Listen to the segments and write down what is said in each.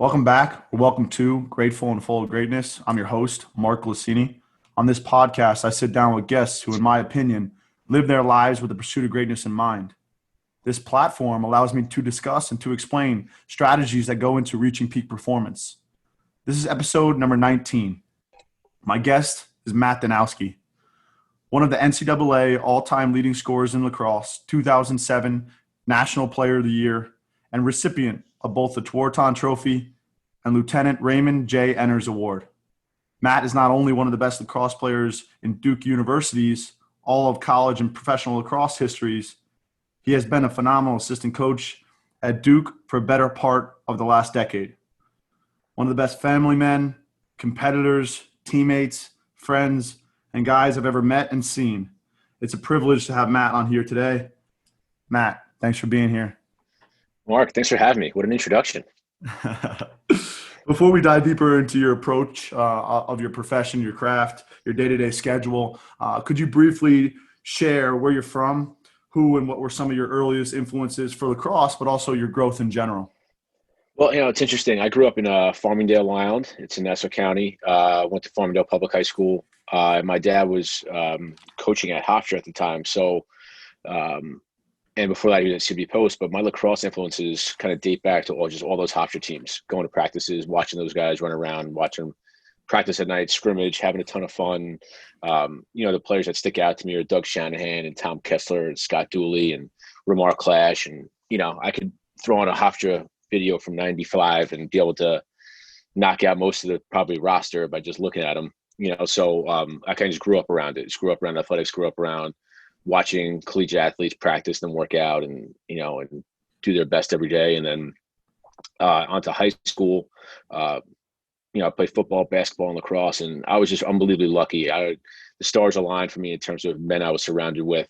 Welcome back, or welcome to Grateful and Full of Greatness. I'm your host, Mark Glicini. On this podcast, I sit down with guests who, in my opinion, live their lives with the pursuit of greatness in mind. This platform allows me to discuss and to explain strategies that go into reaching peak performance. This is episode number 19. My guest is Matt Danowski, one of the NCAA all-time leading scorers in lacrosse, 2007 National Player of the Year, and recipient of both the Tewaaraton Trophy and Lieutenant Raymond J. Enners Award. Matt is not only one of the best lacrosse players in Duke University's all of college and professional lacrosse histories, he has been a phenomenal assistant coach at Duke for a better part of the last decade. One of the best family men, competitors, teammates, friends, and guys I've ever met and seen. It's a privilege to have Matt on here today. Matt, thanks for being here. Mark, thanks for having me. What an introduction. Before we dive deeper into your approach of your profession, your craft, your day-to-day schedule, could you briefly share where you're from, who and what were some of your earliest influences for lacrosse, but also your growth in general? Well, it's interesting. I grew up in Farmingdale, Island. It's in Nassau County. Went to Farmingdale Public High School. My dad was coaching at Hofstra at the time. So, and before that, he was at CB Post. But my lacrosse influences kind of date back to all those Hofstra teams, going to practices, watching those guys run around, watching them practice at night, scrimmage, having a ton of fun. The players that stick out to me are Doug Shanahan and Tom Kessler and Scott Dooley and Ramar Clash. And, I could throw on a Hofstra video from 95 and be able to knock out most of the probably roster by just looking at them, So I kind of just grew up around it. Just grew up around athletics, grew up around watching collegiate athletes practice and work out and do their best every day. And then onto high school, I played football, basketball, and lacrosse, and I was just unbelievably lucky. The stars aligned for me in terms of men I was surrounded with.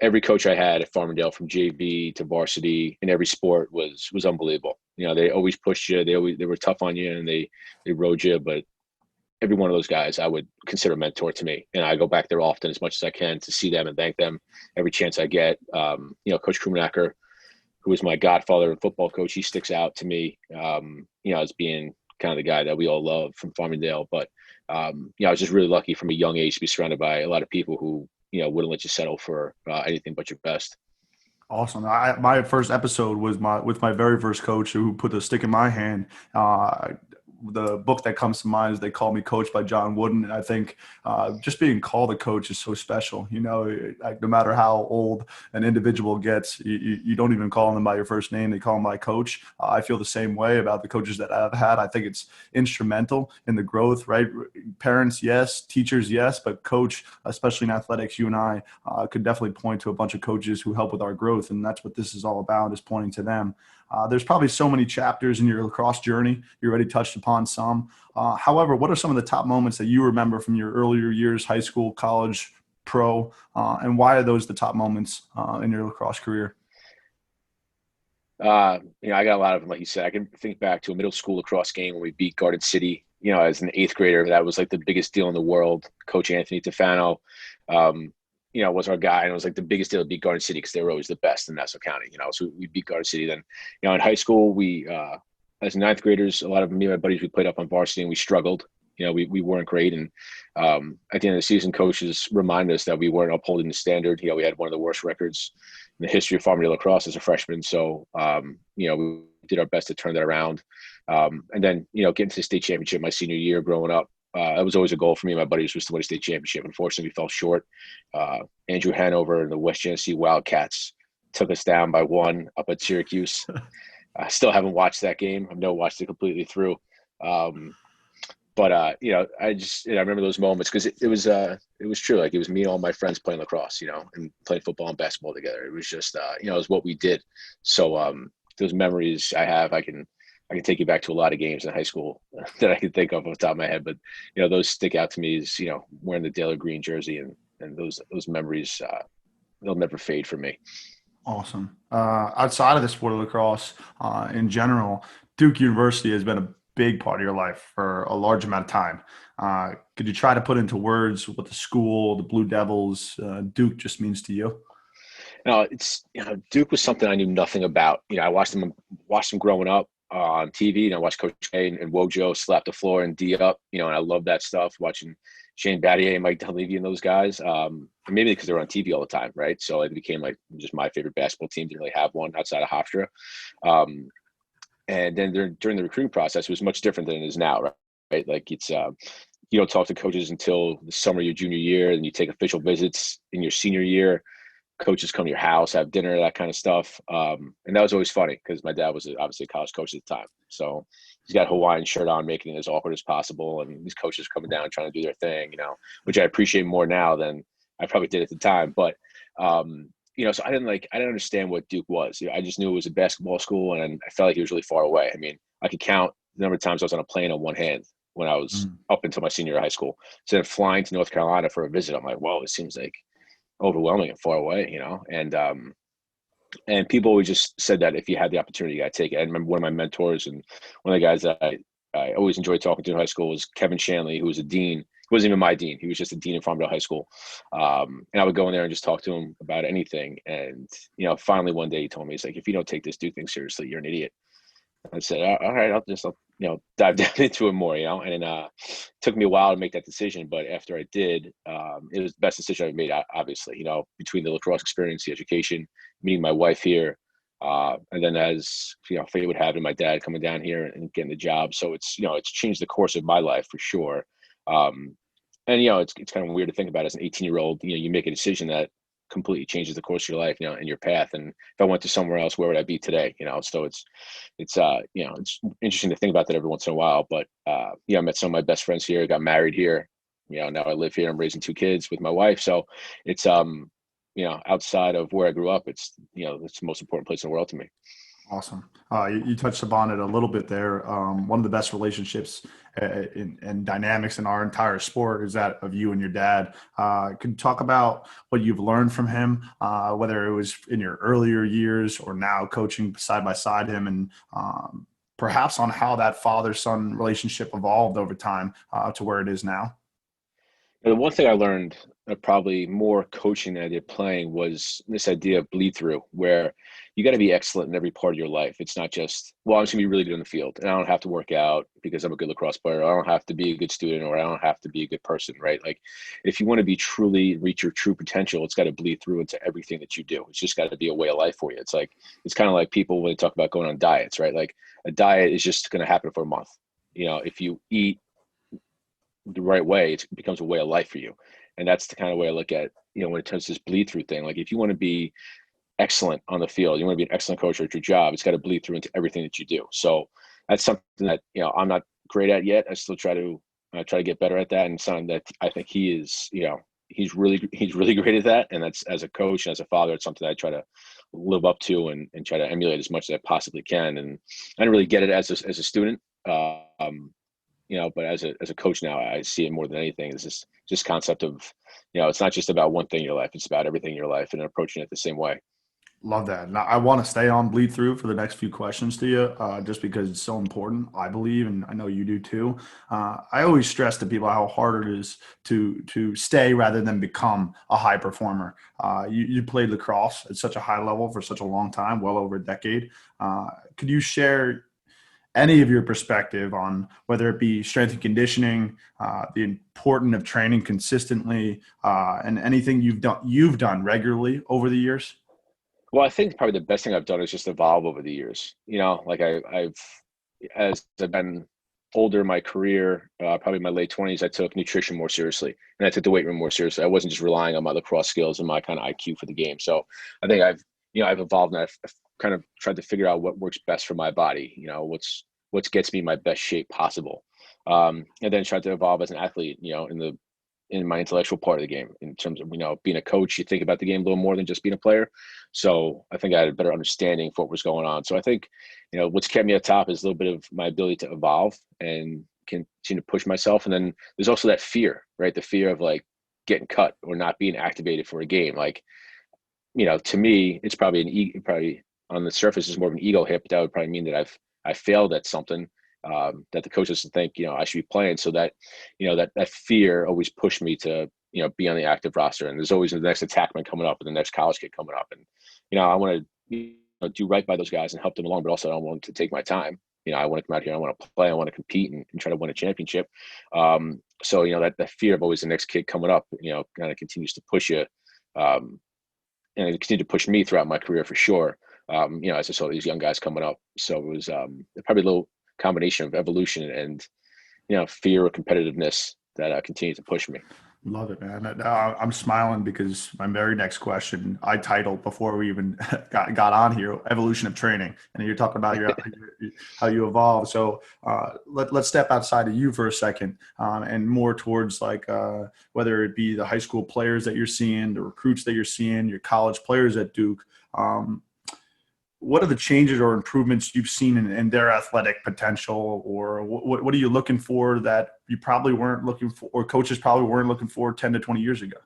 Every coach I had at Farmingdale, from JV to varsity in every sport, was unbelievable. They always pushed you. They were tough on you, and they rode you. But every one of those guys I would consider a mentor to me, and I go back there often as much as I can to see them and thank them every chance I get. Coach Krumenacker, who was my godfather and football coach, he sticks out to me, as being kind of the guy that we all love from Farmingdale. But, I was just really lucky from a young age to be surrounded by a lot of people who, wouldn't let you settle for anything but your best. Awesome. My first episode was with my very first coach who put the stick in my hand. The book that comes to mind is They Call Me Coach by John Wooden. And I think just being called a coach is so special. No matter how old an individual gets, you don't even call them by your first name. They call them by coach. I feel the same way about the coaches that I've had. I think it's instrumental in the growth, right? Parents, yes. Teachers, yes. But coach, especially in athletics, you and I could definitely point to a bunch of coaches who help with our growth. And that's what this is all about, is pointing to them. There's probably so many chapters in your lacrosse journey. You already touched upon some. However, what are some of the top moments that you remember from your earlier years, high school, college, pro, and why are those the top moments in your lacrosse career? I got a lot of them, like you said. I can think back to a middle school lacrosse game where we beat Garden City. As an eighth grader, that was like the biggest deal in the world. Coach Anthony Tefano, was our guy, and it was like the biggest deal to beat Garden City because they were always the best in Nassau County, so we beat Garden City. Then, in high school, we, as ninth graders, a lot of me and my buddies, we played up on varsity and we struggled. We weren't great. And at the end of the season, coaches reminded us that we weren't upholding the standard. We had one of the worst records in the history of Farmingdale lacrosse as a freshman. So, we did our best to turn that around. And then, getting to the state championship my senior year growing up, that was always a goal for me and my buddies, was to win a state championship. Unfortunately, we fell short. Andrew Hanover and the West Genesee Wildcats took us down by 1 up at Syracuse. I still haven't watched that game. I've never watched it completely through. But I remember those moments because it was true. Like, it was me and all my friends playing lacrosse, and playing football and basketball together. It was just, it was what we did. So those memories I have, I can take you back to a lot of games in high school that I can think of off the top of my head. But, those stick out to me as, wearing the Dale Green jersey and those memories, they'll never fade for me. Awesome. Outside of the sport of lacrosse, in general, Duke University has been a big part of your life for a large amount of time. Could you try to put into words what the school, the Blue Devils, Duke just means to you? Duke was something I knew nothing about. I watched them growing up. on TV, and I watched Coach K and Wojo slap the floor and D up, and I love that stuff. Watching Shane Battier and Mike Dunleavy and those guys, maybe because they were on TV all the time, right? So it became like just my favorite basketball team. Didn't really have one outside of Hofstra. And then during the recruiting process, it was much different than it is now, right? Like it's you don't talk to coaches until the summer of your junior year, and you take official visits in your senior year. Coaches come to your house, have dinner, that kind of stuff. And that was always funny because my dad was obviously a college coach at the time. So he's got a Hawaiian shirt on, making it as awkward as possible. And these coaches coming down trying to do their thing, which I appreciate more now than I probably did at the time. But, so I didn't understand what Duke was. I just knew it was a basketball school, and I felt like he was really far away. I mean, I could count the number of times I was on a plane on one hand when I was up until my senior year of high school. So then flying to North Carolina for a visit, I'm like, whoa, it seems like overwhelming and far away, and people always just said that if you had the opportunity, you got to take it. I remember one of my mentors and one of the guys that I always enjoyed talking to in high school was Kevin Shanley, who was a dean. He wasn't even my dean. He was just a dean in Farmville High School. And I would go in there and just talk to him about anything. And, finally one day he told me, he's like, if you don't take this Duke thing seriously, you're an idiot. I said, all right, I'll dive down into it more, and it took me a while to make that decision. But after I did, it was the best decision I've made, obviously, between the lacrosse experience, the education, meeting my wife here, and then as, fate would have it, my dad coming down here and getting the job. So it's, it's changed the course of my life for sure. And, it's kind of weird to think about as an 18-year-old, you make a decision that completely changes the course of your life, and your path. And if I went to somewhere else, where would I be today? So it's interesting to think about that every once in a while. But I met some of my best friends here, got married here. Now I live here. I'm raising 2 kids with my wife. So it's outside of where I grew up, it's it's the most important place in the world to me. Awesome. You touched upon it a little bit there. One of the best relationships and dynamics in our entire sport is that of you and your dad. Can you talk about what you've learned from him, whether it was in your earlier years or now coaching side by side him, and perhaps on how that father-son relationship evolved over time to where it is now? The one thing I learned probably more coaching than I did playing was this idea of bleed through, where you got to be excellent in every part of your life. It's not just, well, I'm just going to be really good in the field, and I don't have to work out because I'm a good lacrosse player. I don't have to be a good student, or I don't have to be a good person, right? Like, if you want to be truly reach your true potential, it's got to bleed through into everything that you do. It's just got to be a way of life for you. It's kind of like people when they talk about going on diets, right? Like, a diet is just going to happen for a month. If you eat the right way, it becomes a way of life for you. And that's the kind of way I look at, when it comes to this bleed through thing. Like, if you want to be excellent on the field, you want to be an excellent coach at your job, it's got to bleed through into everything that you do. So that's something that, I'm not great at yet. I still try to get better at that. And something that I think he is, he's really great at that. And that's, as a coach and as a father, it's something that I try to live up to and try to emulate as much as I possibly can. And I didn't really get it as a student. But as a coach now, I see it more than anything. It's this concept of, it's not just about one thing in your life. It's about everything in your life, and approaching it the same way. Love that. Now, I want to stay on bleed through for the next few questions to you, just because it's so important, I believe, and I know you do too. I always stress to people how hard it is to stay rather than become a high performer. You played lacrosse at such a high level for such a long time, well over a decade. Could you share any of your perspective on whether it be strength and conditioning, the importance of training consistently, and anything you've done regularly over the years? Well, I think probably the best thing I've done is just evolve over the years. Like as I've been older in my career, probably in my late 20s, I took nutrition more seriously, and I took the weight room more seriously. I wasn't just relying on my lacrosse skills and my kind of IQ for the game. So I think I've evolved, and I've kind of tried to figure out what works best for my body. What gets me my best shape possible, and then tried to evolve as an athlete. In my intellectual part of the game, in terms of, being a coach, you think about the game a little more than just being a player. So I think I had a better understanding for what was going on. So I think, what's kept me at top is a little bit of my ability to evolve and continue to push myself. And then there's also that fear, right? The fear of like getting cut or not being activated for a game. Like, to me, it's probably probably on the surface is more of an ego hit, but that would probably mean that I failed at something. That the coaches think, I should be playing. So that, that fear always pushed me to, be on the active roster. And there's always the next attackman coming up and the next college kid coming up. And, I want to do right by those guys and help them along, but also I don't want to take my time. I want to come out here, I want to play, I want to compete and try to win a championship. So, that fear of always the next kid coming up, kind of continues to push you. And it continued to push me throughout my career for sure. As I saw these young guys coming up. So it was probably a little combination of evolution and, fear or competitiveness that continued to push me. Love it, man. I'm smiling because my very next question I titled before we even got on here, evolution of training. And you're talking about how you evolve. So let's step outside of you for a second and more towards like whether it be the high school players that you're seeing, the recruits that you're seeing, your college players at Duke. What are the changes or improvements you've seen in their athletic potential, or what are you looking for that you probably weren't looking for, or coaches probably weren't looking for 10 to 20 years ago?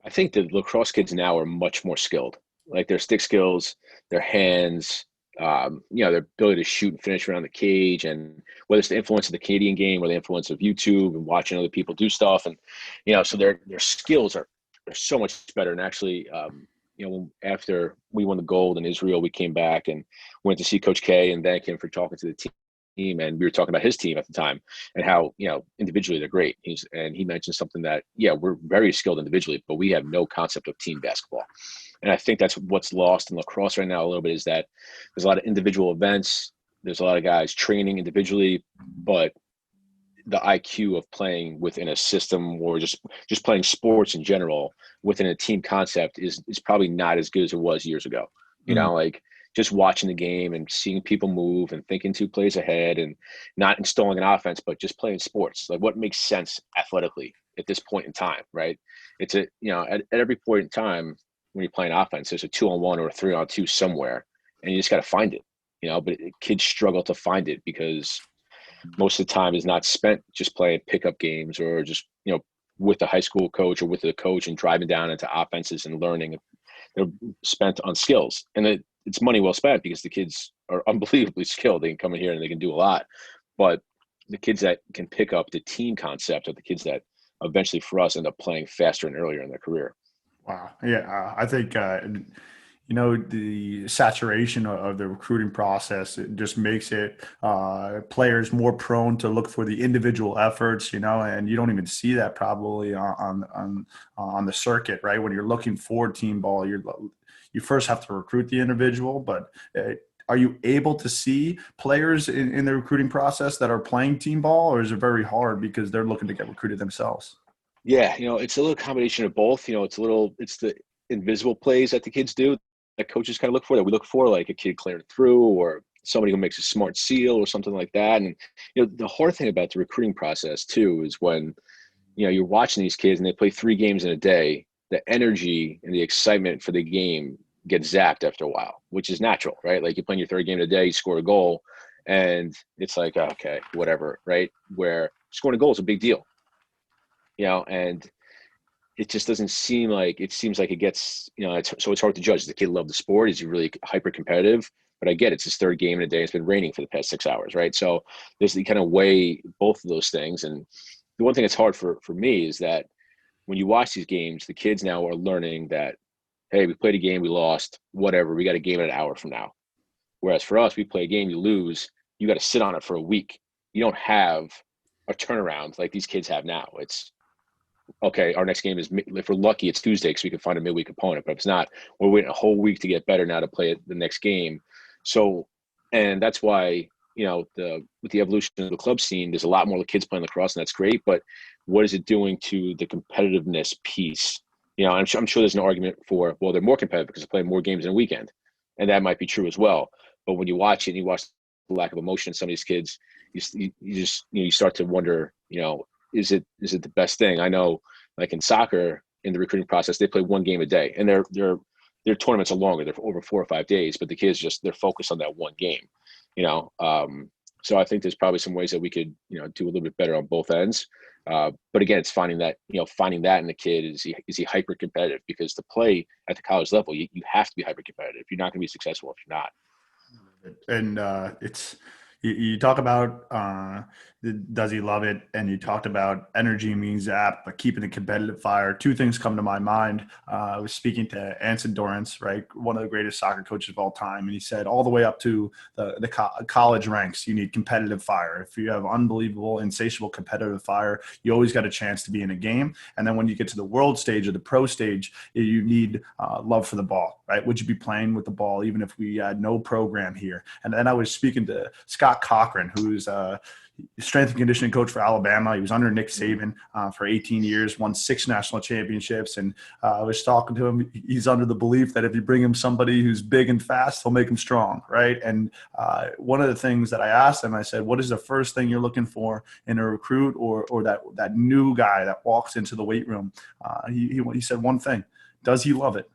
I think the lacrosse kids now are much more skilled, like their stick skills, their hands, their ability to shoot and finish around the cage, and whether it's the influence of the Canadian game or the influence of YouTube and watching other people do stuff. And, so their skills are so much better. And actually, after we won the gold in Israel, we came back and went to see Coach K and thank him for talking to the team. And we were talking about his team at the time and how, individually they're great. He mentioned something that, we're very skilled individually, but we have no concept of team basketball. And I think that's what's lost in lacrosse right now a little bit, is that there's a lot of individual events. There's a lot of guys training individually, but the IQ of playing within a system or just playing sports in general within a team concept is probably not as good as it was years ago. Like just watching the game and seeing people move and thinking 2 plays ahead and not installing an offense, but just playing sports. Like what makes sense athletically at this point in time, right? It's at every point in time when you're playing offense, there's a 2-on-1 or a 3-on-2 somewhere, and you just got to find it, but kids struggle to find it because most of the time is not spent just playing pickup games or just, with the high school coach or with the coach and driving down into offenses and learning. They're spent on skills, and it's money well spent because the kids are unbelievably skilled. They can come in here and they can do a lot, but the kids that can pick up the team concept are the kids that eventually for us end up playing faster and earlier in their career. Wow. Yeah. I think, the saturation of the recruiting process, it just makes it players more prone to look for the individual efforts, and you don't even see that probably on the circuit, right? When you're looking for team ball, you first have to recruit the individual, but are you able to see players in the recruiting process that are playing team ball, or is it very hard because they're looking to get recruited themselves? Yeah. It's a little combination of both. It's the invisible plays that the kids do that coaches kind of look for, that we look for, like a kid clearing through or somebody who makes a smart seal or something like that. And, the hard thing about the recruiting process too is when, you're watching these kids and they play 3 games in a day, the energy and the excitement for the game gets zapped after a while, which is natural, right? Like you're playing your 3rd game in a day, you score a goal and it's like, okay, whatever, right? Where scoring a goal is a big deal, and it just doesn't seem like it gets, so it's hard to judge. Does the kid love the sport? Is he really hyper competitive? But I get it's his 3rd game in a day. It's been raining for the past 6 hours, right? So there's the kind of weigh both of those things. And the one thing that's hard for me is that when you watch these games, the kids now are learning that, hey, we played a game, we lost, whatever. We got a game in an hour from now. Whereas for us, we play a game, you lose, you got to sit on it for a week. You don't have a turnaround like these kids have now. It's, okay, our next game is, if we're lucky, it's Tuesday because we can find a midweek opponent. But if it's not, we're waiting a whole week to get better now to play the next game. So, and that's why, with the evolution of the club scene, there's a lot more kids playing lacrosse, and that's great. But what is it doing to the competitiveness piece? I'm sure there's an argument for, well, they're more competitive because they're playing more games in a weekend. And that might be true as well. But when you watch it and you watch the lack of emotion in some of these kids, you start to wonder, is it the best thing? I know, like in soccer, in the recruiting process, they play 1 game a day, and their tournaments are longer. They're over 4 or 5 days, but the kids they're focused on that 1 game. So I think there's probably some ways that we could, do a little bit better on both ends. But again, it's finding that in the kid. Is he hyper competitive? Because to play at the college level, you have to be hyper competitive. You're not going to be successful if you're not. And it's, you talk about does he love it? And you talked about energy being zapped, but keeping the competitive fire. Two things come to my mind. I was speaking to Anson Dorrance, right, one of the greatest soccer coaches of all time, and he said all the way up to the college ranks, you need competitive fire. If you have unbelievable, insatiable competitive fire, you always got a chance to be in a game. And then when you get to the world stage or the pro stage, you need love for the ball, right? Would you be playing with the ball even if we had no program here? And then I was speaking to Scott Cochran, who's strength and conditioning coach for Alabama. He was under Nick Saban for 18 years, won 6 national championships. And I was talking to him. He's under the belief that if you bring him somebody who's big and fast, he'll make him strong, right? And one of the things that I asked him, I said, what is the first thing you're looking for in a recruit or that new guy that walks into the weight room? He said one thing: does he love it?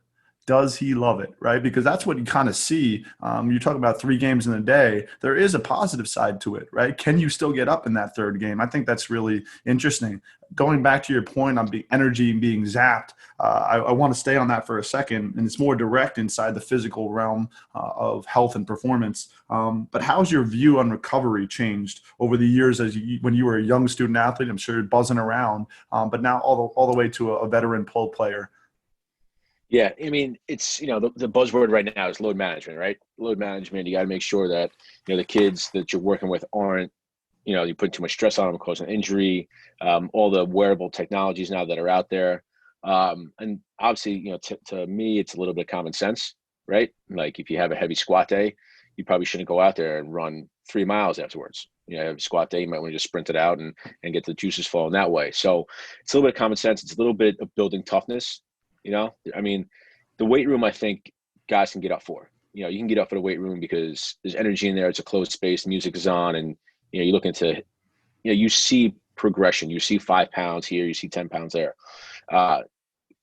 Does he love it, right? Because that's what you kind of see. You're talking about 3 games in a day. There is a positive side to it, right? Can you still get up in that third game? I think that's really interesting. Going back to your point on energy and being zapped, I want to stay on that for a second, and it's more direct inside the physical realm of health and performance. But how's your view on recovery changed over the years when you were a young student athlete? I'm sure buzzing around, but now all the way to a veteran pro player. Yeah, I mean, it's, the buzzword right now is load management, right? Load management. You got to make sure that, the kids that you're working with aren't, you put too much stress on them, causing injury, all the wearable technologies now that are out there. And obviously, to me, it's a little bit of common sense, right? Like if you have a heavy squat day, you probably shouldn't go out there and run 3 miles afterwards. Have a squat day, you might want to just sprint it out and get the juices flowing that way. So it's a little bit of common sense. It's a little bit of building toughness. I mean, the weight room, I think guys can get up for. You can get up for the weight room because there's energy in there. It's a closed space. Music is on, and you look into, you see progression. You see 5 pounds here. You see 10 pounds there.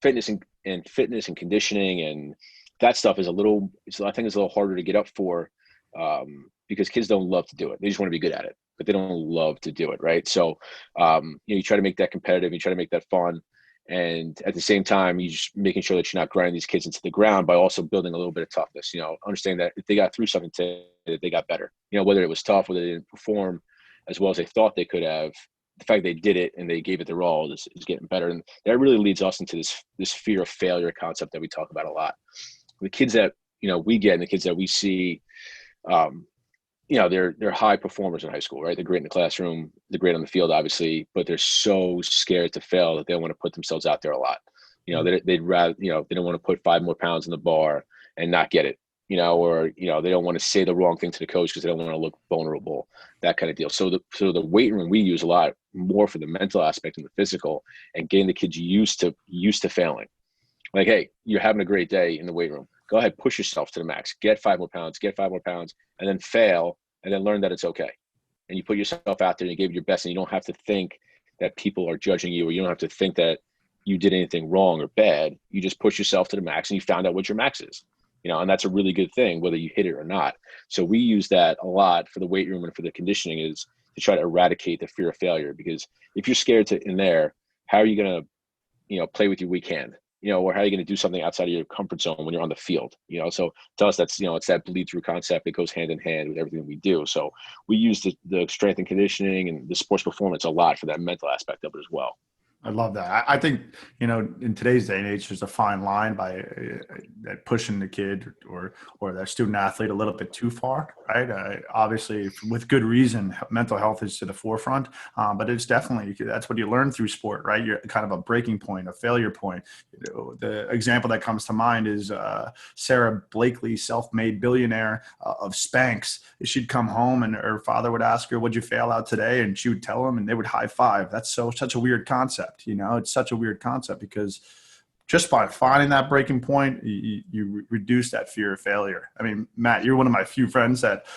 Fitness and conditioning and that stuff is I think it's a little harder to get up for because kids don't love to do it. They just want to be good at it, but they don't love to do it, right? So you try to make that competitive. You try to make that fun. And at the same time, you just making sure that you're not grinding these kids into the ground by also building a little bit of toughness. Understanding that if they got through something today, that they got better. Whether it was tough, whether they didn't perform as well as they thought they could have, the fact they did it and they gave it their all is getting better. And that really leads us into this fear of failure concept that we talk about a lot. The kids that we get and the kids that we see, they're high performers in high school, right? They're great in the classroom, they're great on the field, obviously, but they're so scared to fail that they don't want to put themselves out there a lot. They'd rather, they don't want to put 5 more pounds in the bar and not get it, or they don't want to say the wrong thing to the coach because they don't want to look vulnerable, that kind of deal. So the weight room we use a lot more for the mental aspect and the physical, and getting the kids used to failing. Like, hey, you're having a great day in the weight room. Go ahead, push yourself to the max. Get 5 more pounds, and then fail, and then learn that it's okay. And you put yourself out there and you give it your best, and you don't have to think that people are judging you, or you don't have to think that you did anything wrong or bad. You just push yourself to the max, and you found out what your max is. And that's a really good thing, whether you hit it or not. So we use that a lot for the weight room and for the conditioning, is to try to eradicate the fear of failure. Because if you're scared in there, how are you going to, play with your weak hand? Or how are you going to do something outside of your comfort zone when you're on the field? So to us, that's, it's that bleed through concept that goes hand in hand with everything we do. So we use the strength and conditioning and the sports performance a lot for that mental aspect of it as well. I love that. I think, in today's day and age, there's a fine line by pushing the kid or that student athlete a little bit too far, right? Obviously, with good reason, mental health is to the forefront, but it's definitely, that's what you learn through sport, right? You're kind of a breaking point, a failure point. The example that comes to mind is Sarah Blakely, self-made billionaire of Spanx. She'd come home and her father would ask her, "What'd you fail out today?" And she would tell him, and they would high five. That's such a weird concept. It's such a weird concept because just by finding that breaking point, you reduce that fear of failure. I mean, Matt, you're one of my few friends that,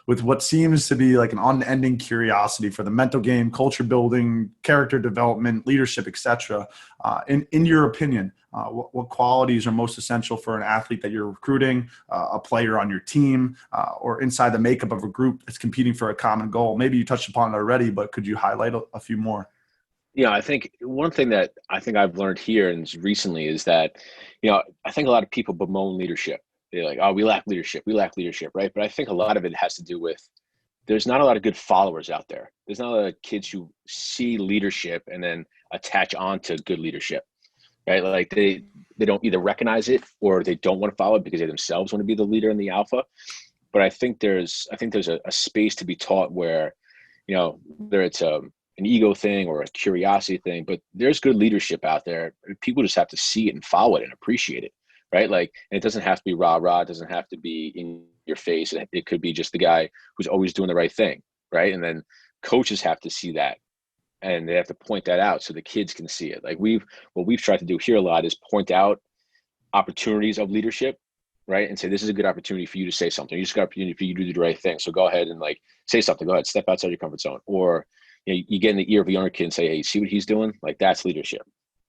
with what seems to be like an unending curiosity for the mental game, culture building, character development, leadership, etc. In your opinion, what qualities are most essential for an athlete that you're recruiting, a player on your team, or inside the makeup of a group that's competing for a common goal? Maybe you touched upon it already, but could you highlight a few more? I think one thing that I think I've learned here and recently is that, I think a lot of people bemoan leadership. They're like, "Oh, we lack leadership, right?" But I think a lot of it has to do with there's not a lot of good followers out there. There's not a lot of kids who see leadership and then attach on to good leadership, right? Like they don't either recognize it or they don't want to follow it because they themselves want to be the leader and the alpha. But I think there's a space to be taught where, whether it's an ego thing or a curiosity thing, but there's good leadership out there. People just have to see it and follow it and appreciate it, right? Like, and it doesn't have to be rah-rah. It doesn't have to be in your face. It could be just the guy who's always doing the right thing, right? And then coaches have to see that, and they have to point that out so the kids can see it. Like what we've tried to do here a lot is point out opportunities of leadership, right? And say, this is a good opportunity for you to say something. You just got an opportunity for you to do the right thing. So go ahead and like say something. Go ahead, step outside your comfort zone. Or you get in the ear of a younger kid and say, hey, see what he's doing? Like, that's leadership,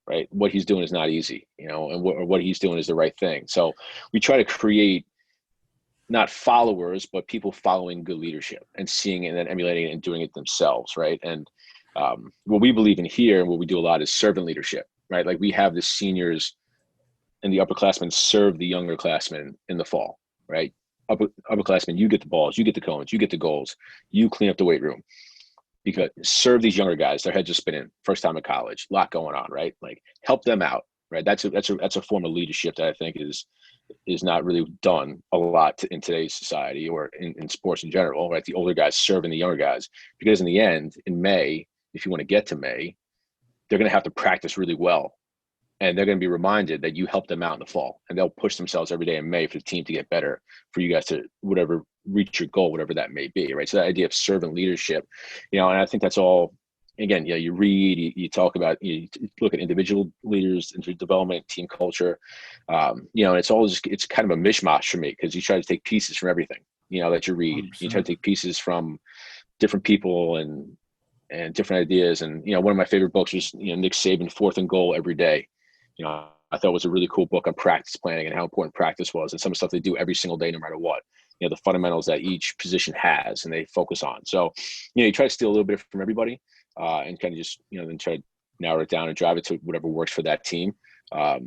right? What he's doing is not easy, and what he's doing is the right thing. So we try to create not followers, but people following good leadership and seeing it and then emulating it and doing it themselves, right? And what we believe in here and what we do a lot is servant leadership, right? Like, we have the seniors and the upperclassmen serve the younger classmen in the fall, right? Upperclassmen, you get the balls, you get the cones, you get the goals, you clean up the weight room. Because serve these younger guys, their heads are spinning, first time in college, a lot going on, right? Like, help them out, right? That's a form of leadership that I think is not really done a lot in today's society or in sports in general, right? The older guys serving the younger guys, because in the end, in May, if you want to get to May, they're going to have to practice really well. And they're going to be reminded that you helped them out in the fall, and they'll push themselves every day in May for the team to get better, for you guys to reach your goal, whatever that may be, right? So that idea of servant leadership, and I think that's all, again, you read, you talk about, you look at individual leaders, into development, team culture, and it's all just, it's kind of a mishmash for me, because you try to take pieces from everything, that you read. 100%. You try to take pieces from different people and different ideas. And, one of my favorite books was, Nick Saban, Fourth and Goal Every Day. I thought it was a really cool book on practice planning and how important practice was, and some of the stuff they do every single day, no matter what, the fundamentals that each position has and they focus on. So, you try to steal a little bit from everybody and kind of just, then try to narrow it down and drive it to whatever works for that team. But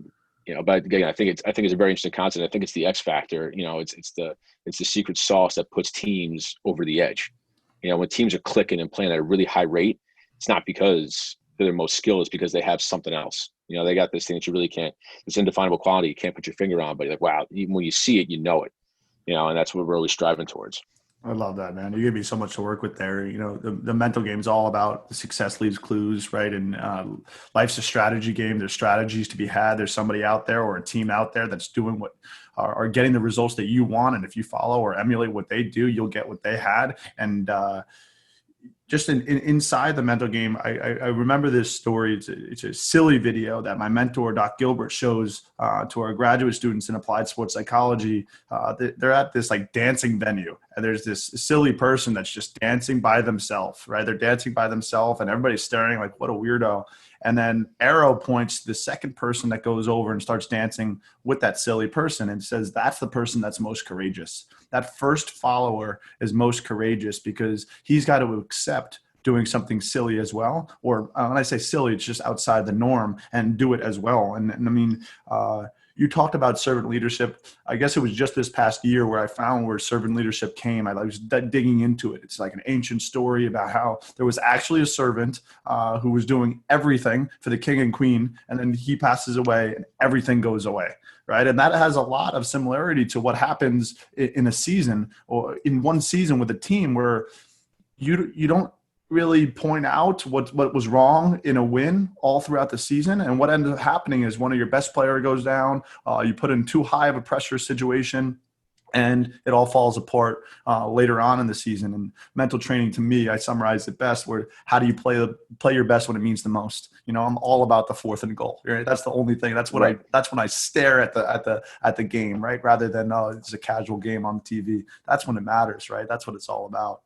again, I think it's a very interesting concept. I think it's the X factor. It's the secret sauce that puts teams over the edge. When teams are clicking and playing at a really high rate, it's not because they're their most skilled, it's because they have something else. They got this thing that you really can't, this indefinable quality you can't put your finger on, but you're like, wow, even when you see it, it, and that's what we're always striving towards. I love that, man. You give me so much to work with there. The mental game is all about the success leaves clues, right? And life's a strategy game. There's strategies to be had. There's somebody out there or a team out there that's doing what are getting the results that you want. And if you follow or emulate what they do, you'll get what they had. And just inside the mental game, I remember this story. It's a silly video that my mentor, Doc Gilbert, shows to our graduate students in applied sports psychology. They're at this like dancing venue, and there's this silly person that's just dancing by themselves, right? They're dancing by themselves, and everybody's staring like, what a weirdo. And then arrow points to the second person that goes over and starts dancing with that silly person and says, that's the person that's most courageous. That first follower is most courageous because he's got to accept doing something silly as well. Or when I say silly, it's just outside the norm, and do it as well. And I mean, you talked about servant leadership. I guess it was just this past year where I found where servant leadership came. I was digging into it. It's like an ancient story about how there was actually a servant who was doing everything for the king and queen, and then he passes away and everything goes away, right? And that has a lot of similarity to what happens in a season or in one season with a team where you don't really point out what was wrong in a win all throughout the season. And what ends up happening is one of your best player goes down, you put in too high of a pressure situation, and it all falls apart later on in the season. And mental training, to me, I summarize it best where how do you play your best when it means the most? I'm all about the fourth and goal, right? That's the only thing. That's what that's when I stare at the game, right? Rather than, it's a casual game on TV. That's when it matters, right? That's what it's all about.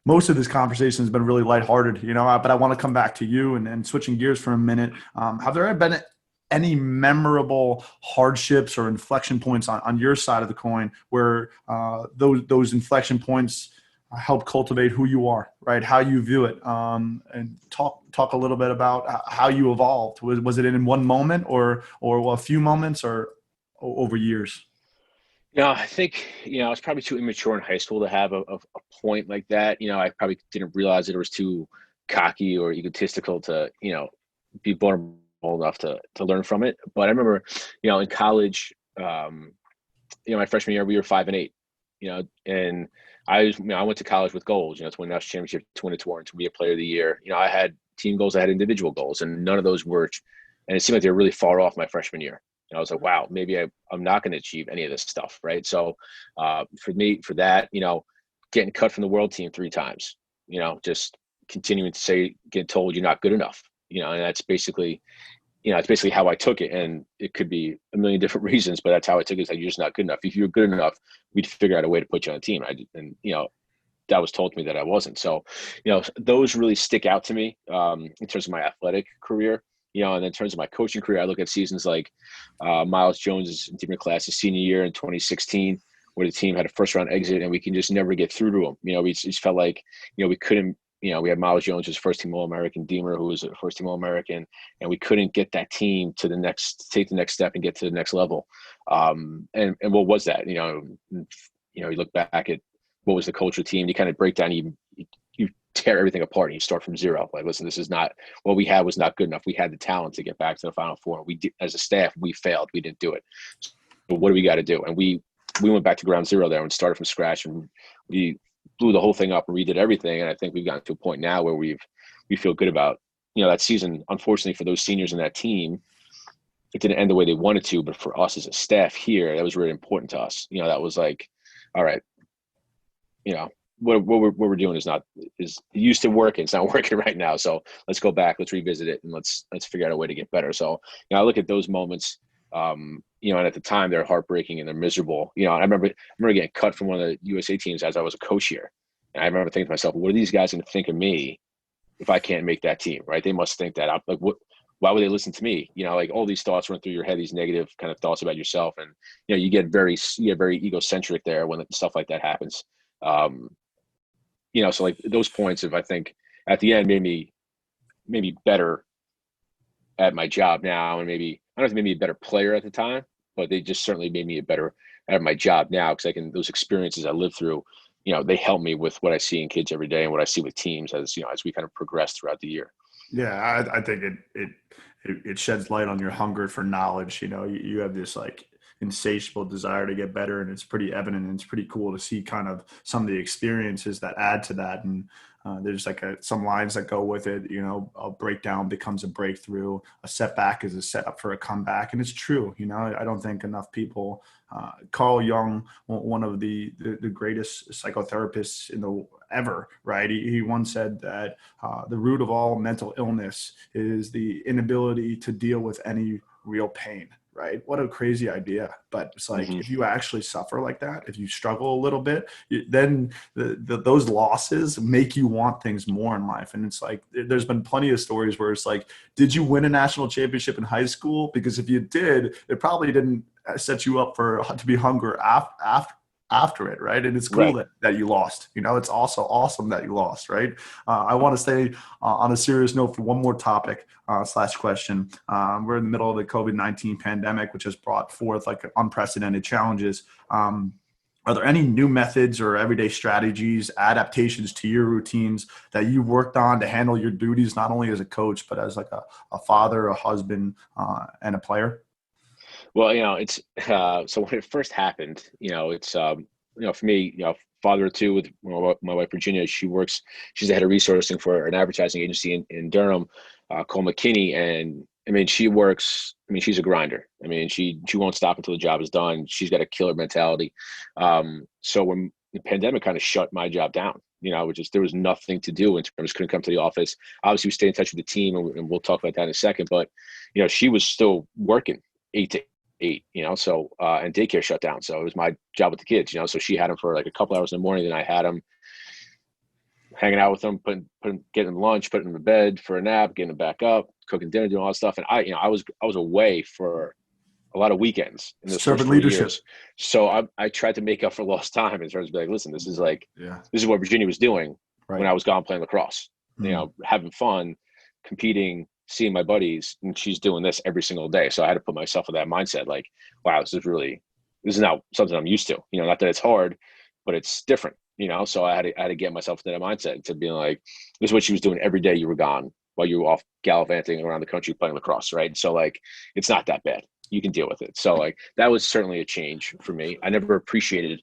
Most of this conversation has been really lighthearted, but I want to come back to you and switching gears for a minute. Have there ever been any memorable hardships or inflection points on your side of the coin where those inflection points help cultivate who you are, right? How you view it, and talk a little bit about how you evolved. Was it in one moment or a few moments or over years? I think, I was probably too immature in high school to have a point like that. I probably didn't realize that it was too cocky or egotistical to, be vulnerable enough to learn from it. But I remember, in college, my freshman year, we were 5-8, and I went to college with goals, to win a national championship, to win a tournament, to be a player of the year. I had team goals, I had individual goals, and none of those were, and it seemed like they were really far off my freshman year. I was like, wow, maybe I'm not going to achieve any of this stuff, right? So for me, for that, getting cut from the world team 3 times, just continuing to say, get told you're not good enough, and that's basically, it's basically how I took it. And it could be a million different reasons, but that's how I took it. It's like, you're just not good enough. If you're good enough, we'd figure out a way to put you on a team. And that was told to me that I wasn't. So, those really stick out to me in terms of my athletic career. And in terms of my coaching career, I look at seasons like Miles Jones's different class, his senior year in 2016, where the team had a first round exit and we can just never get through to them. We just felt like, we couldn't, we had Miles Jones, who's first team All-American, Deemer, who was a first team All-American, and we couldn't get that team to take the next step and get to the next level. And what was that? You look back at what was the culture team, you kind of break down, you tear everything apart and you start from zero. Like, listen, this is not what we had, was not good enough. We had the talent to get back to the Final Four. We did, as a staff, we failed. We didn't do it. So what do we got to do? And we went back to ground zero there and started from scratch, and we blew the whole thing up and redid everything. And I think we've gotten to a point now where we feel good about, that season. Unfortunately for those seniors in that team, it didn't end the way they wanted to, but for us as a staff here, that was really important to us. That was like, all right, what we're doing is it used to work, and it's not working right now. So let's go back, let's revisit it, and let's figure out a way to get better. So, I look at those moments, and at the time they're heartbreaking and they're miserable. And I remember getting cut from one of the USA teams as I was a coach here. And I remember thinking to myself, what are these guys going to think of me if I can't make that team, right? They must think that I'm like, why would they listen to me? Like, all these thoughts run through your head, these negative kind of thoughts about yourself. And, you get very egocentric there when stuff like that happens. So like those points of, I think at the end made me better at my job now. And maybe, I don't know if it made me a better player at the time, but they just certainly made me a better at my job now. Cause those experiences I lived through, they help me with what I see in kids every day and what I see with teams as we kind of progress throughout the year. Yeah, I think it sheds light on your hunger for knowledge. You have this like insatiable desire to get better, and it's pretty evident, and it's pretty cool to see kind of some of the experiences that add to that. And there's like some lines that go with it. A breakdown becomes a breakthrough. A setback is a setup for a comeback, and it's true. I don't think enough people. Carl Jung, one of the greatest psychotherapists ever, right? He once said that the root of all mental illness is the inability to deal with any real pain. Right? What a crazy idea. But it's like, if you actually suffer like that, if you struggle a little bit, then those losses make you want things more in life. And it's like, there's been plenty of stories where it's like, did you win a national championship in high school? Because if you did, it probably didn't set you up to be hungry after it, right? And it's cool Right. that you lost. It's also awesome that you lost, right? I want to stay on a serious note for one more topic / question. We're in the middle of the COVID-19 pandemic, which has brought forth like unprecedented challenges. Are there any new methods or everyday strategies, adaptations to your routines that you've worked on to handle your duties, not only as a coach, but as like a father, a husband, and a player? Well, it's so when it first happened, it's for me, father of two with my wife Virginia. She's the head of resourcing for an advertising agency in Durham called McKinney, and I mean, she's a grinder. I mean, she won't stop until the job is done. She's got a killer mentality. So when the pandemic kind of shut my job down, there was nothing to do in terms, couldn't come to the office. Obviously, we stay in touch with the team, and we'll talk about that in a second. But she was still working 8 to 8, so and daycare shut down. So it was my job with the kids, so she had them for like a couple hours in the morning. Then I had them hanging out with them, getting them lunch, putting them to bed for a nap, getting them back up, cooking dinner, doing all that stuff. And I was away for a lot of weekends in those first Servant 4 leadership. years. So I tried to make up for lost time in terms of like, listen, this is what Virginia was doing when I was gone playing lacrosse, having fun, competing, seeing my buddies, and she's doing this every single day. So I had to put myself in that mindset, like, wow, this this is not something I'm used to, not that it's hard, but it's different, so I had to get myself to that mindset to being like, this is what she was doing every day you were gone while you were off gallivanting around the country playing lacrosse, right? So like, it's not that bad. You can deal with it. So like, that was certainly a change for me. I never appreciated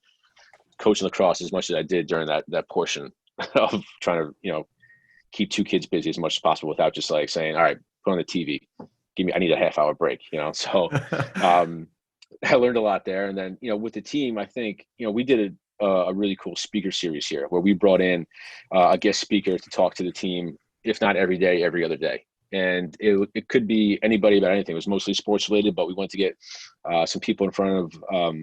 coaching lacrosse as much as I did during that portion of trying to, keep two kids busy as much as possible without just like saying, all right, put on the TV, I need a half-hour break, So I learned a lot there. And then, with the team, I think, we did a really cool speaker series here where we brought in a guest speaker to talk to the team, if not every day, every other day. And it could be anybody about anything. It was mostly sports related, but we wanted to get some people in front of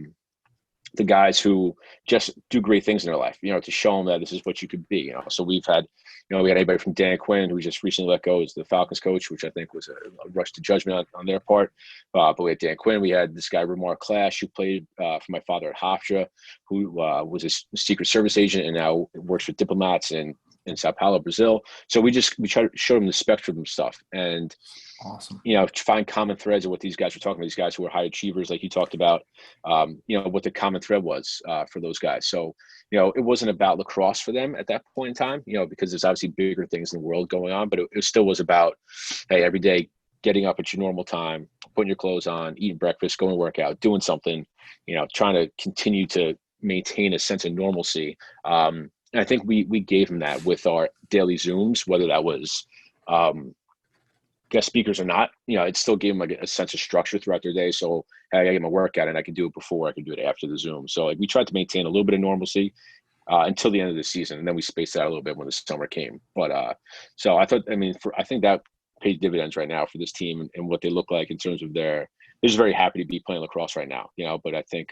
the guys who just do great things in their life, to show them that this is what you could be, So we've had, we had anybody from Dan Quinn, who just recently let go as the Falcons coach, which I think was a rush to judgment on their part. But we had Dan Quinn. We had this guy, Ramar Clash, who played for my father at Hofstra, who was a Secret Service agent and now works for diplomats in Sao Paulo, Brazil. So we tried to show them the spectrum of stuff and, awesome. Find common threads of what these guys were talking about, these guys who were high achievers, like you talked about, what the common thread was for those guys. So, it wasn't about lacrosse for them at that point in time, because there's obviously bigger things in the world going on, but it still was about, hey, every day getting up at your normal time, putting your clothes on, eating breakfast, going to work out, doing something, trying to continue to maintain a sense of normalcy. And I think we gave them that with our daily Zooms, whether that was guest speakers or not, it still gave them like a sense of structure throughout their day. So hey, I get my workout and I can do it before, I can do it after the Zoom. So like we tried to maintain a little bit of normalcy until the end of the season. And then we spaced out a little bit when the summer came. But so I think that paid dividends right now for this team and what they look like in terms of they're just very happy to be playing lacrosse right now, but I think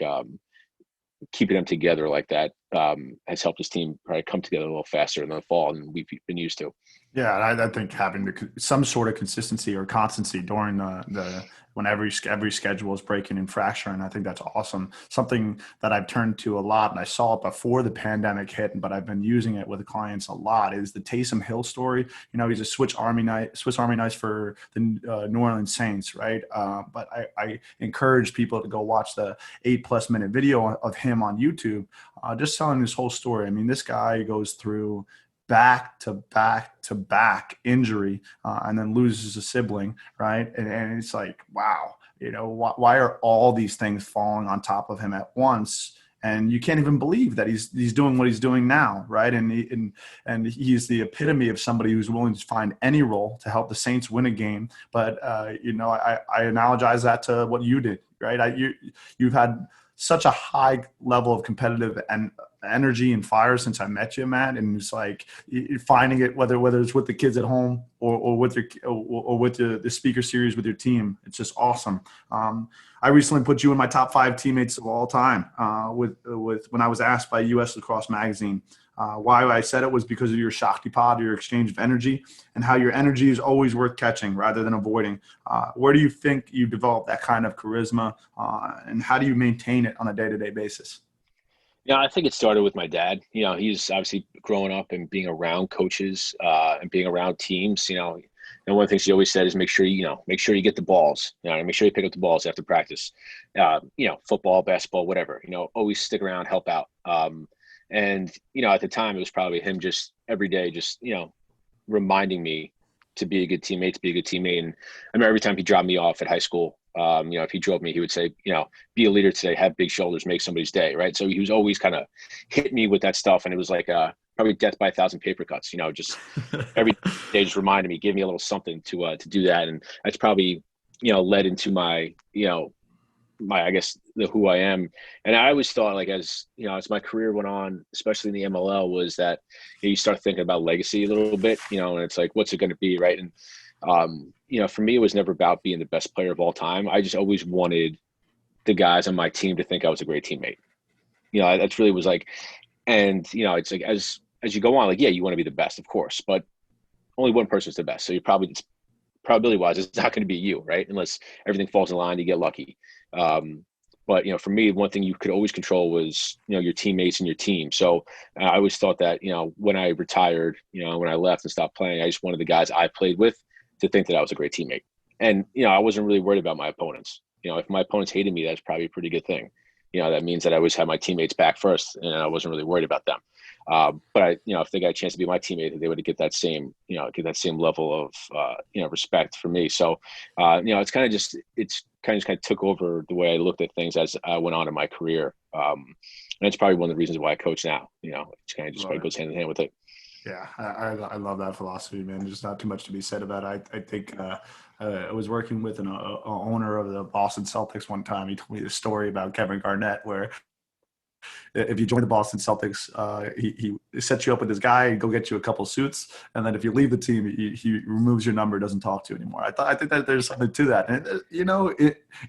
keeping them together like that has helped this team probably come together a little faster in the fall than we've been used to. Yeah, I think having some sort of consistency or constancy during when every schedule is breaking and fracturing, I think that's awesome. Something that I've turned to a lot, and I saw it before the pandemic hit, but I've been using it with clients a lot, is the Taysom Hill story. He's a Swiss Army knife for the New Orleans Saints, right? But I encourage people to go watch the 8+ minute video of him on YouTube, just telling his whole story. I mean, this guy goes through back to back injury and then loses a sibling, right? And it's like, wow, why are all these things falling on top of him at once? And you can't even believe that he's doing what he's doing now, right? And he's the epitome of somebody who's willing to find any role to help the Saints win a game. But I analogize that to what you did, right? You've had such a high level of competitive and energy and fire since I met you, Matt. And it's like finding it, whether it's with the kids at home or with the speaker series with your team. It's just awesome. I recently put you in my top 5 teammates of all time with when I was asked by US Lacrosse Magazine. Why I said it was because of your Shakti pod, your exchange of energy, and how your energy is always worth catching rather than avoiding. Where do you think you develop that kind of charisma, and how do you maintain it on a day-to-day basis? Yeah, I think it started with my dad. He's obviously growing up and being around coaches and being around teams. And one of the things he always said is make sure you get the balls. Make sure you pick up the balls after practice. Football, basketball, whatever. Always stick around, help out. And at the time, it was probably him just every day, just reminding me to be a good teammate, And I remember every time he dropped me off at high school, if he drove me, he would say, be a leader today, have big shoulders, make somebody's day, right? So he was always kind of hitting me with that stuff, and it was like probably death by 1,000 paper cuts. Just every day, just reminded me, give me a little something to do that, and that's probably led into my I guess who I am. And I always thought, like, as my career went on, especially in the MLL, was that you start thinking about legacy a little bit, and it's like, what's it going to be, right? And for me, it was never about being the best player of all time. I just always wanted the guys on my team to think I was a great teammate. That's really was like, and it's like as you go on, like, yeah, you want to be the best, of course, but only one person's the best. So you probability wise, it's not going to be you, right? Unless everything falls in line, you get lucky. But for me, one thing you could always control was your teammates and your team. So I always thought that when I retired, when I left and stopped playing, I just wanted the guys I played with to think that I was a great teammate. And I wasn't really worried about my opponents. If my opponents hated me, that's probably a pretty good thing. that means that I always had my teammates back first, and I wasn't really worried about them. But if they got a chance to be my teammate, they would get that same level of, respect for me. So, it's kind of took over the way I looked at things as I went on in my career. And it's probably one of the reasons why I coach now. It's kind of just goes hand in hand with it. Yeah, I love that philosophy, man. There's not too much to be said about it. I think I was working with an owner of the Boston Celtics one time. He told me this story about Kevin Garnett, where if you join the Boston Celtics, he sets you up with this guy and go get you a couple suits, and then if you leave the team, he removes your number, doesn't talk to you anymore. I think that there's something to that,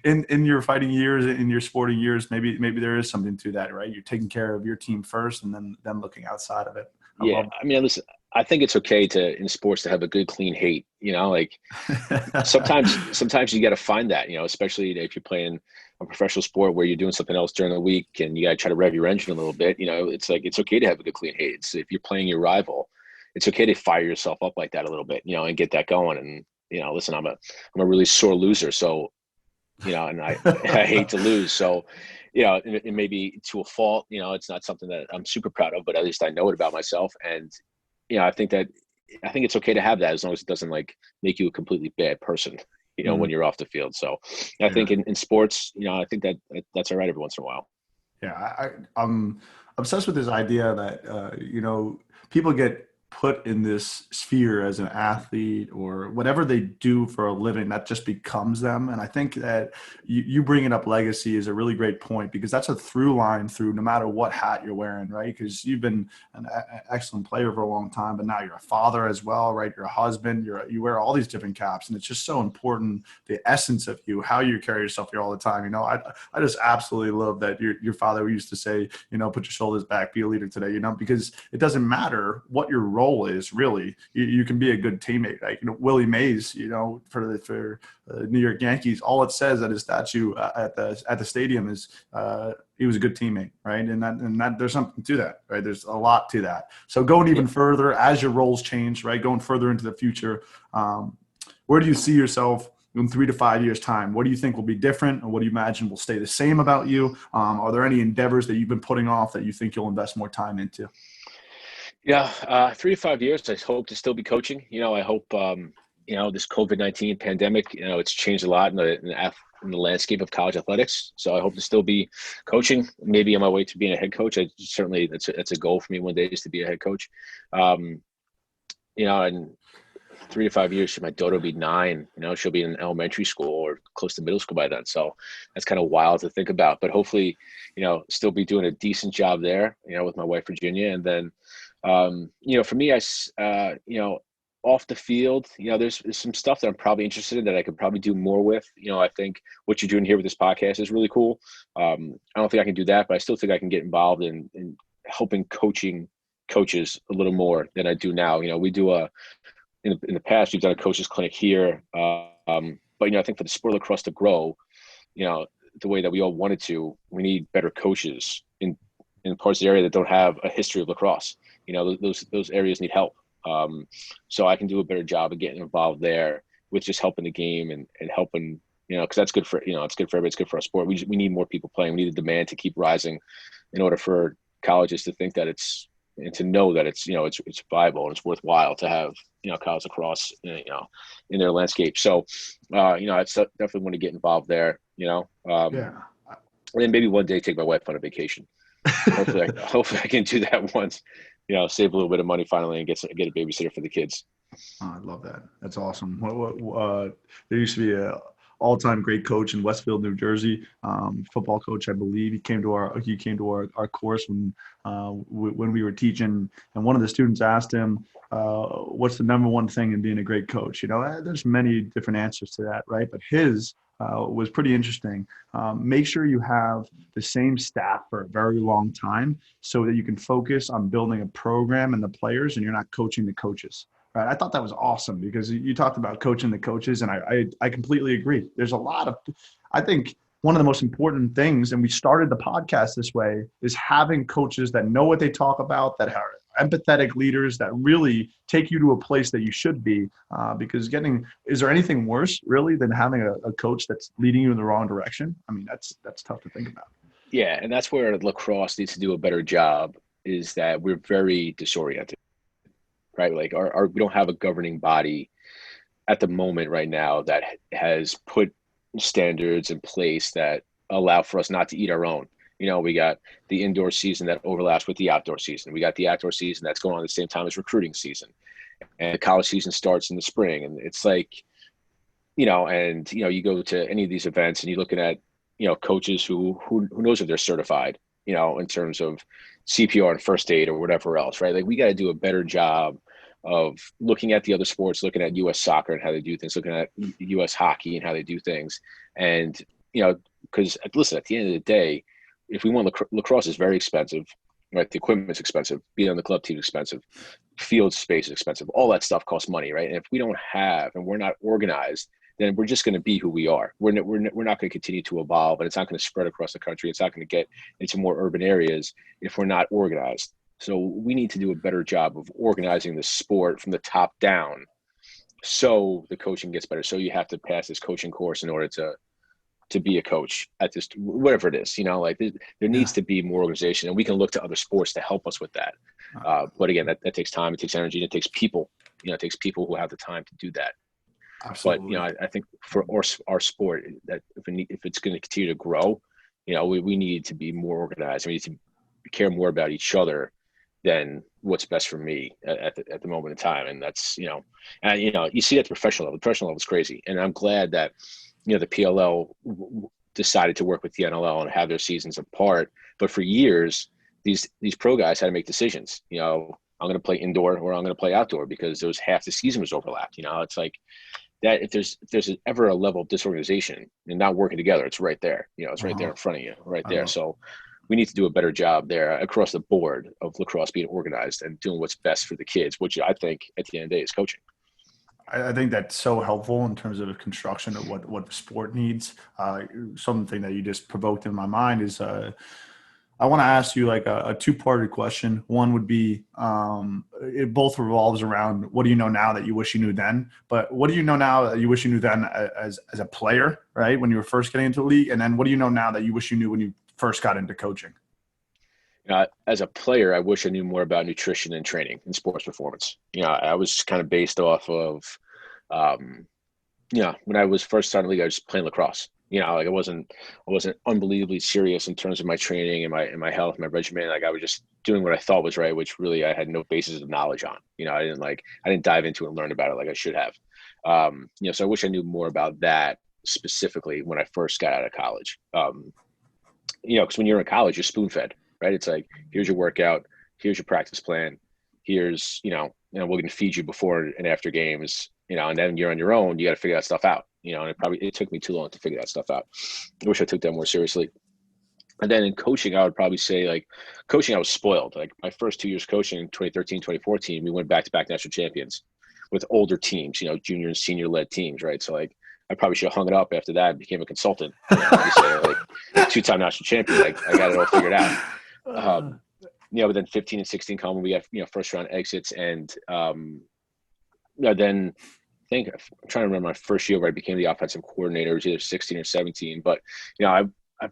and in your fighting years, in your sporting years, maybe there is something to that, right? You're taking care of your team first, and then them looking outside of it. Listen, I think it's okay in sports to have a good, clean hate. Sometimes you got to find that. Especially if you're playing a professional sport where you're doing something else during the week and you got to try to rev your engine a little bit. It's okay to have a good, clean hate. If you're playing your rival, it's okay to fire yourself up like that a little bit. And get that going. And listen, I'm a really sore loser, so and I hate to lose, so. It may be to a fault. It's not something that I'm super proud of, but at least I know it about myself. And I think it's okay to have that as long as it doesn't make you a completely bad person. When you're off the field. So I think in sports, I think that's all right every once in a while. Yeah, I'm obsessed with this idea that people get put in this sphere as an athlete or whatever they do for a living, that just becomes them. And I think that you bringing up legacy is a really great point, because that's a through line through no matter what hat you're wearing, right? Because you've been an excellent player for a long time, but now you're a father as well, right? You're a husband, you wear all these different caps, and it's just so important, the essence of you, how you carry yourself here all the time. I just absolutely love that your father used to say, put your shoulders back, be a leader today, because it doesn't matter what your role is, really. You can be a good teammate. Like Willie Mays, for the New York Yankees, all it says at his statue at the stadium is he was a good teammate, right? And that there's something to that, right? There's a lot to that. So going even further as your roles change, right? Going further into the future, where do you see yourself in 3 to 5 years' time? What do you think will be different, or what do you imagine will stay the same about you? Are there any endeavors that you've been putting off that you think you'll invest more time into? Yeah, 3 to 5 years, I hope to still be coaching. I hope, this COVID-19 pandemic, it's changed a lot in the landscape of college athletics. So I hope to still be coaching, maybe on my way to being a head coach. Certainly that's a goal for me one day, is to be a head coach. And 3 to 5 years, my daughter will be 9. She'll be in elementary school or close to middle school by then. So that's kind of wild to think about. But hopefully, still be doing a decent job there, with my wife Virginia. And then, for me, off the field, there's some stuff that I'm probably interested in that I could probably do more with. I think what you're doing here with this podcast is really cool. I don't think I can do that, but I still think I can get involved in helping coaches a little more than I do now. We do in the past, we've done a coaches clinic here. But, I think for the sport of lacrosse to grow, the way that we all wanted to, we need better coaches in parts of the area that don't have a history of lacrosse. Those areas need help. So I can do a better job of getting involved there with just helping the game and helping, because that's good for, it's good for everybody. It's good for our sport. We need more people playing. We need the demand to keep rising in order for colleges to think that and to know that it's viable and it's worthwhile to have, college lacrosse, in their landscape. So, I definitely want to get involved there, and then maybe one day take my wife on a vacation. Hopefully I can do that once, save a little bit of money finally and get a babysitter for the kids. Oh, I love that. That's awesome. There used to be a all-time great coach in Westfield, New Jersey, football coach, I believe. He came to our course when we were teaching, and one of the students asked him, what's the number one thing in being a great coach? There's many different answers to that, right? But his was pretty interesting. Make sure you have the same staff for a very long time so that you can focus on building a program and the players, and you're not coaching the coaches. Right. I thought that was awesome, because you talked about coaching the coaches, and I completely agree. There's I think one of the most important things, and we started the podcast this way, is having coaches that know what they talk about, that are empathetic leaders, that really take you to a place that you should be. Because is there anything worse really than having a coach that's leading you in the wrong direction? I mean, that's tough to think about. Yeah, and that's where lacrosse needs to do a better job, is that we're very disoriented, right? Like we don't have a governing body at the moment right now that has put standards in place that allow for us not to eat our own. We got the indoor season that overlaps with the outdoor season. We got the outdoor season that's going on at the same time as recruiting season. And the college season starts in the spring. And it's like, you go to any of these events and you're looking at, coaches who knows if they're certified, in terms of CPR and first aid or whatever else, right? Like we got to do a better job of looking at the other sports, looking at U.S. soccer and how they do things, looking at U.S. hockey and how they do things. And, because listen, at the end of the day, if we want lacrosse is very expensive, right? The equipment's expensive, being on the club team is expensive, field space is expensive, all that stuff costs money, right? And if we don't have, and we're not organized, then we're just going to be who we are. We're not going to continue to evolve, and it's not going to spread across the country. It's not going to get into more urban areas if we're not organized. So we need to do a better job of organizing the sport from the top down, so the coaching gets better. So you have to pass this coaching course in order to be a coach at this, whatever it is, like there needs to be more organization, and we can look to other sports to help us with that. But again, that takes time, it takes energy, and it takes people, it takes people who have the time to do that. Absolutely. But, I think for our sport, that if it's going to continue to grow, we need to be more organized. We need to care more about each other than what's best for me at the moment in time. And that's, and, you see at the professional level. The professional level is crazy. And I'm glad that, the PLL decided to work with the NLL and have their seasons apart. But for years, these pro guys had to make decisions. I'm going to play indoor or I'm going to play outdoor, because there was half the season was overlapped. It's like that. If there's ever a level of disorganization and not working together, it's right there. It's right there in front of you, right there. So we need to do a better job there across the board of lacrosse being organized and doing what's best for the kids, which I think at the end of the day is coaching. I think that's so helpful in terms of the construction of what the sport needs. Something that you just provoked in my mind is I want to ask you like a two-parted question. One would be it both revolves around what do you know now that you wish you knew then, but what do you know now that you wish you knew then as a player, right, when you were first getting into the league, and then what do you know now that you wish you knew when you first got into coaching? As a player, I wish I knew more about nutrition and training and sports performance. I was kind of based off of, when I was first starting the league, I was just playing lacrosse. Like I wasn't unbelievably serious in terms of my training and my health, my regimen. Like I was just doing what I thought was right, which really I had no basis of knowledge on. I didn't dive into it and learn about it like I should have. So I wish I knew more about that specifically when I first got out of college. Because when you're in college, you're spoon fed. Right? It's like, here's your workout, here's your practice plan, here's, we're going to feed you before and after games, and then you're on your own. You got to figure that stuff out, and it took me too long to figure that stuff out. I wish I took that more seriously. And then in coaching, I would probably say like coaching, I was spoiled. Like my first 2 years coaching in 2013, 2014, we went back-to-back national champions with older teams, junior and senior led teams. Right. So like, I probably should have hung it up after that and became a consultant. Say, like two-time national champion. Like I got it all figured out. But then 15 and 16 come when we have first round exits, and then I think I'm trying to remember my first year where I became the offensive coordinator. It was either 16 or 17, but I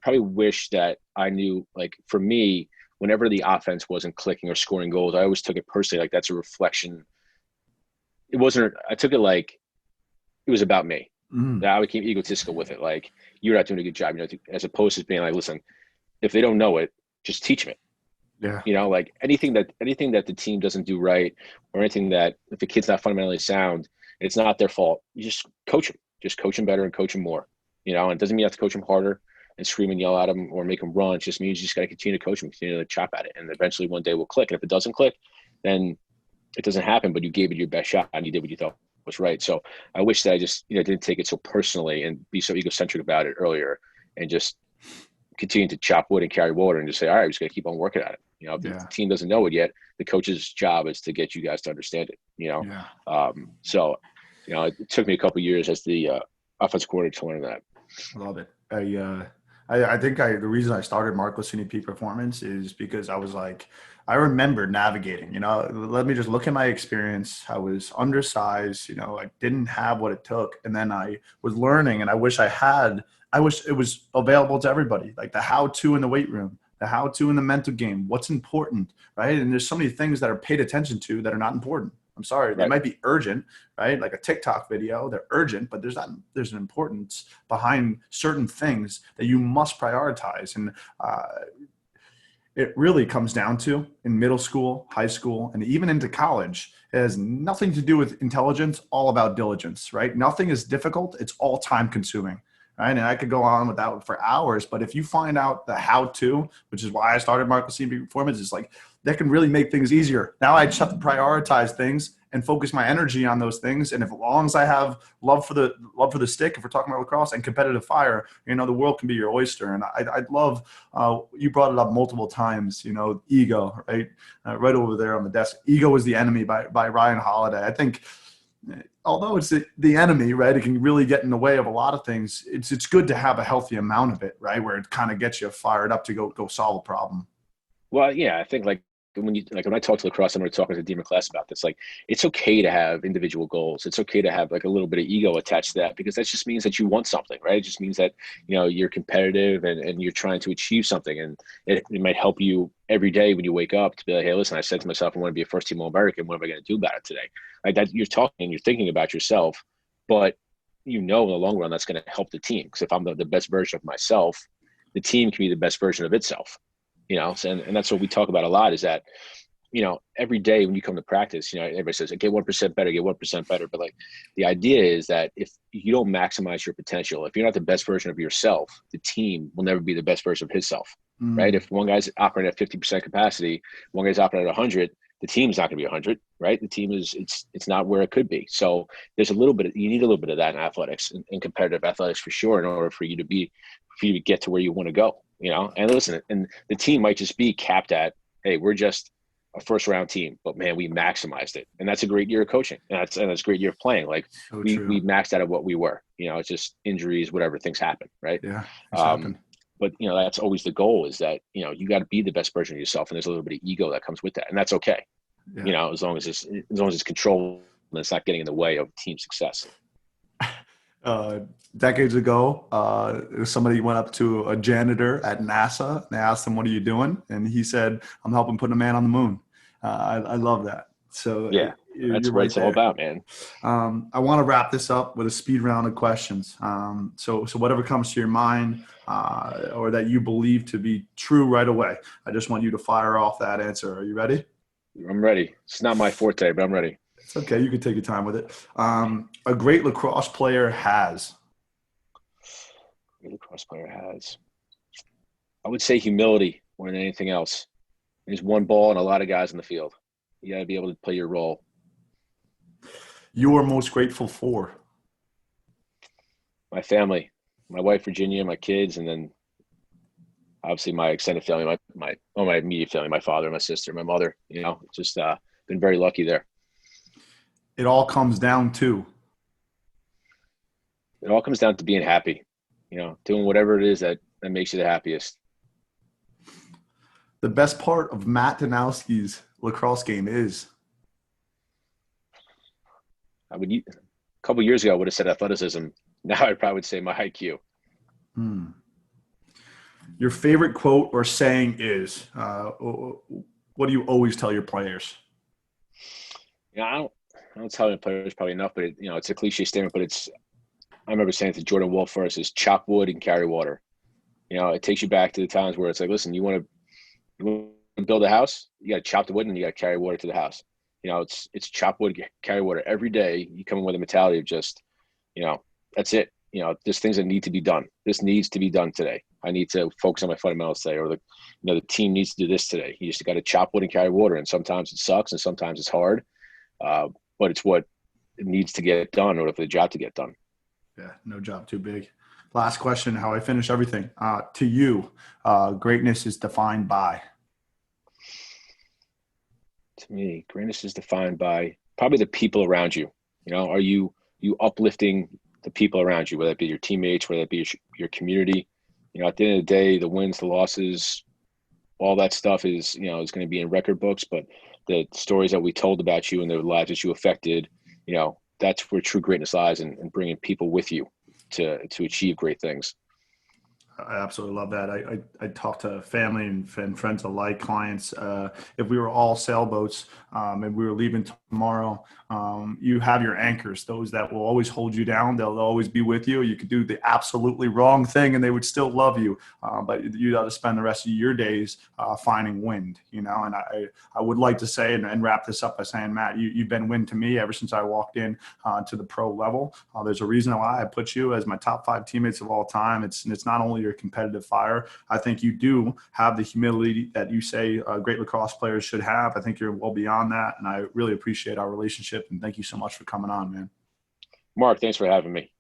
probably wish that I knew, like for me, whenever the offense wasn't clicking or scoring goals, I always took it personally, like that's a reflection. I took it like it was about me. I became egotistical with it, like you're not doing a good job, as opposed to being like, listen, if they don't know it, just teach them it. Yeah. Like anything that the team doesn't do right, or anything that if the kid's not fundamentally sound, it's not their fault. You just coach them. Just coach them better and coach them more. And it doesn't mean you have to coach them harder and scream and yell at them or make them run. It just means you just got to continue to coach them, continue to chop at it. And eventually one day will click. And if it doesn't click, then it doesn't happen, but you gave it your best shot and you did what you thought was right. So I wish that I just, didn't take it so personally and be so egocentric about it earlier, and just continue to chop wood and carry water and just say, all right, we just got to keep on working at it. If the team doesn't know it yet, the coach's job is to get you guys to understand it, So, it took me a couple of years as the offensive coordinator to learn that. I love it. I think the reason I started Mark Glicini Peak Performance is because I was like, I remember navigating, let me just look at my experience. I was undersized, I didn't have what it took. And then I was learning, and I wish I had I wish it was available to everybody, like the how-to in the weight room, the how-to in the mental game, what's important, right? And there's so many things that are paid attention to that are not important. I'm sorry, they Right. might be urgent, right? Like a TikTok video, they're urgent, but there's an importance behind certain things that you must prioritize. And it really comes down to in middle school, high school, and even into college, it has nothing to do with intelligence, all about diligence, right? Nothing is difficult. It's all time consuming. Right. And I could go on with that for hours, but if you find out the how to, which is why I started Glicini Performance, is like that can really make things easier. Now I just have to prioritize things and focus my energy on those things. And if, as long as I have love for the stick, if we're talking about lacrosse, and competitive fire, the world can be your oyster. And I'd love, you brought it up multiple times, ego, right? Right over there on the desk. Ego is the enemy by Ryan Holiday. I think, although it's the enemy, right, it can really get in the way of a lot of things. It's good to have a healthy amount of it, right, where it kind of gets you fired up to go solve a problem. Well, yeah, I think when I talk to lacrosse, I'm going to talk to the Demon class about this. Like, it's okay to have individual goals. It's okay to have like a little bit of ego attached to that, because that just means that you want something, right? It just means that, you're competitive and you're trying to achieve something. And it might help you every day when you wake up to be like, hey, listen, I said to myself, I want to be a first team All-American. What am I going to do about it today? Like that, you're talking and you're thinking about yourself, but in the long run, that's going to help the team. Because if I'm the best version of myself, the team can be the best version of itself. And that's what we talk about a lot, is that, every day when you come to practice, everybody says, get 1% better, get 1% better. But like, the idea is that if you don't maximize your potential, if you're not the best version of yourself, the team will never be the best version of himself, right? If one guy's operating at 50% capacity, one guy's operating at 100, the team's not going to be 100, right? The team it's not where it could be. So there's you need a little bit of that in athletics and competitive athletics for sure, in order for you to get to where you want to go. And listen, and the team might just be capped at, hey, we're just a first round team, but man, we maximized it. And that's a great year of coaching. And that's a great year of playing. Like we maxed out of what we were, it's just injuries, whatever, things happen. Right. Yeah. Happen. But that's always the goal, is that, you got to be the best version of yourself. And there's a little bit of ego that comes with that. And that's okay. Yeah. As long as it's controlled and it's not getting in the way of team success. Decades ago, somebody went up to a janitor at NASA and they asked him, what are you doing? And he said, I'm helping put a man on the moon. I love that. So yeah, that's what it's all about, man. I want to wrap this up with a speed round of questions. So whatever comes to your mind or that you believe to be true right away, I just want you to fire off that answer. Are you ready? I'm ready. It's not my forte, but I'm ready. It's okay. You can take your time with it. A great lacrosse player has. I would say humility more than anything else. There's one ball and a lot of guys in the field. You got to be able to play your role. You are most grateful for? My family, my wife, Virginia, my kids, and then obviously my extended family, my immediate family, my father, my sister, my mother. Just been very lucky there. It all comes down to? It all comes down to being happy, doing whatever it is that makes you the happiest. The best part of Matt Danowski's lacrosse game is? A couple of years ago, I would have said athleticism. Now I probably would say my IQ. Your favorite quote or saying is? What do you always tell your players? I don't tell my players probably enough, but it's a cliche statement, but I remember saying to Jordan Wolf first, is chop wood and carry water. It takes you back to the times where it's like, listen, you want to build a house, you got to chop the wood and you got to carry water to the house. It's chop wood, carry water every day. You come in with a mentality of just, that's it. There's things that need to be done. This needs to be done today. I need to focus on my fundamentals today, or the team needs to do this today. You just got to chop wood and carry water. And sometimes it sucks and sometimes it's hard. But it's what it needs to get done in order for the job to get done. Yeah, no job too big. Last question, how I finish everything. To you, greatness is defined by? To me, greatness is defined by probably the people around you. Are you uplifting the people around you, whether it be your teammates, whether it be your community? At the end of the day, the wins, the losses, all that stuff is going to be in record books, but the stories that we told about you and the lives that you affected, that's where true greatness lies, and bringing people with you to achieve great things. I absolutely love that. I talk to family and friends alike, clients. If we were all sailboats and we were leaving tomorrow, you have your anchors, those that will always hold you down. They'll always be with you. You could do the absolutely wrong thing and they would still love you. But you got to spend the rest of your days finding wind, you know. And I would like to say and wrap this up by saying, Matt, you've been wind to me ever since I walked in to the pro level. There's a reason why I put you as my top 5 teammates of all time. It's not only your competitive fire. I think you do have the humility that you say great lacrosse players should have. I think you're well beyond that, and I really appreciate our relationship. And thank you so much for coming on, man. Mark, thanks for having me.